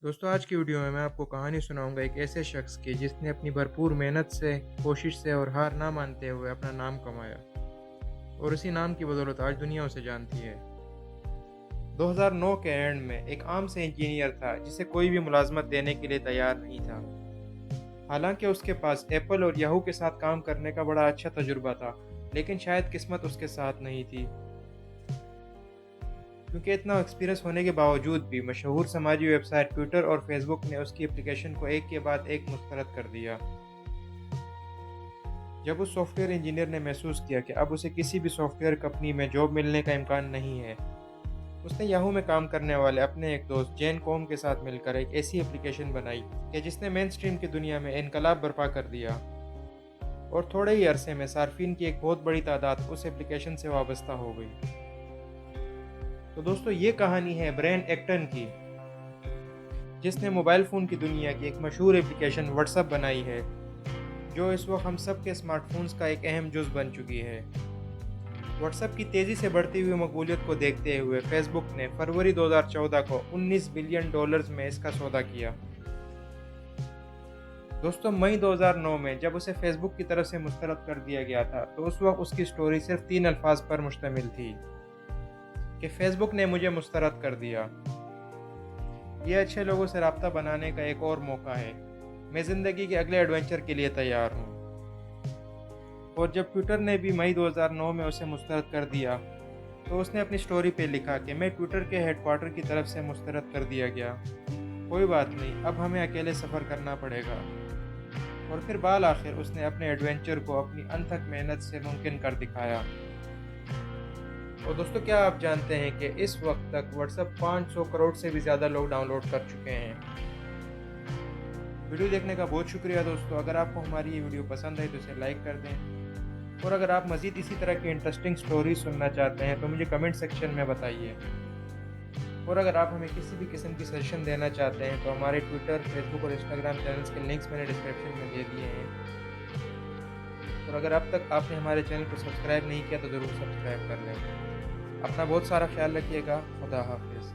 दोस्तों, आज की वीडियो में मैं आपको कहानी सुनाऊंगा एक ऐसे शख्स की जिसने अपनी भरपूर मेहनत से, कोशिश से और हार ना मानते हुए अपना नाम कमाया और उसी नाम की बदौलत आज दुनिया उसे जानती है। 2009 के एंड में एक आम से इंजीनियर था जिसे कोई भी मुलाजमत देने के लिए तैयार नहीं था। हालांकि उसके पास एप्पल और याहू के साथ काम करने का बड़ा अच्छा तजुर्बा था, लेकिन शायद किस्मत उसके साथ नहीं थी, क्योंकि इतना एक्सपीरियंस होने के बावजूद भी मशहूर समाजी वेबसाइट ट्विटर और फेसबुक ने उसकी एप्लीकेशन को एक के बाद एक मुस्तरद कर दिया। जब उस सॉफ्टवेयर इंजीनियर ने महसूस किया कि अब उसे किसी भी सॉफ्टवेयर कंपनी में जॉब मिलने का इम्कान नहीं है, उसने याहू में काम करने वाले अपने एक दोस्त जेन कॉम के साथ मिलकर एक ऐसी एप्लीकेशन बनाई कि जिसने मेन स्ट्रीम की दुनिया में इनकलाब बर्पा कर दिया और थोड़े ही अरसे में सार्फिन की एक बहुत बड़ी तादाद उस एप्लीकेशन से वाबस्ता हो गई। तो दोस्तों, ये कहानी है ब्रेन एक्टन की, जिसने मोबाइल फ़ोन की दुनिया की एक मशहूर एप्लीकेशन व्हाट्सएप बनाई है, जो इस वक्त हम सब के स्मार्टफोन्स का एक अहम जुज़ बन चुकी है। व्हाट्सएप की तेज़ी से बढ़ती हुई मकबूलियत को देखते हुए फेसबुक ने फरवरी 2014 को $19 बिलियन में इसका सौदा किया। दोस्तों, मई 2009 में जब उसे फेसबुक की तरफ से मुस्तरद कर दिया गया था, तो उस वक्त उसकी स्टोरी सिर्फ 3 अल्फाज पर मुश्तमिल थी कि फेसबुक ने मुझे मुस्तरद कर दिया। ये अच्छे लोगों से राब्ता बनाने का एक और मौका है। मैं ज़िंदगी के अगले एडवेंचर के लिए तैयार हूँ। और जब ट्विटर ने भी मई 2009 में उसे मुस्तरद कर दिया, तो उसने अपनी स्टोरी पे लिखा कि मैं ट्विटर के हेडक्वार्टर की तरफ से मुस्तरद कर दिया गया। कोई बात नहीं, अब हमें अकेले सफ़र करना पड़ेगा। और फिर बाल आखिर उसने अपने एडवेंचर को अपनी अनथक मेहनत से मुमकिन कर दिखाया। और दोस्तों, क्या आप जानते हैं कि इस वक्त तक व्हाट्सएप 500 करोड़ से भी ज़्यादा लोग डाउनलोड कर चुके हैं। वीडियो देखने का बहुत शुक्रिया दोस्तों। अगर आपको हमारी ये वीडियो पसंद आई तो इसे लाइक कर दें, और अगर आप मज़ीद इसी तरह की इंटरेस्टिंग स्टोरी सुनना चाहते हैं तो मुझे कमेंट सेक्शन में बताइए। और अगर आप हमें किसी भी किस्म की सजेशन देना चाहते हैं तो हमारे ट्विटर, फेसबुक और इंस्टाग्राम चैनल्स के लिंक्स मैंने डिस्क्रिप्शन में दे दिए हैं। और अगर अब तक आपने हमारे चैनल को सब्सक्राइब नहीं किया तो ज़रूर सब्सक्राइब कर लें। अपना बहुत सारा ख्याल रखिएगा। खुदा हाफिज़।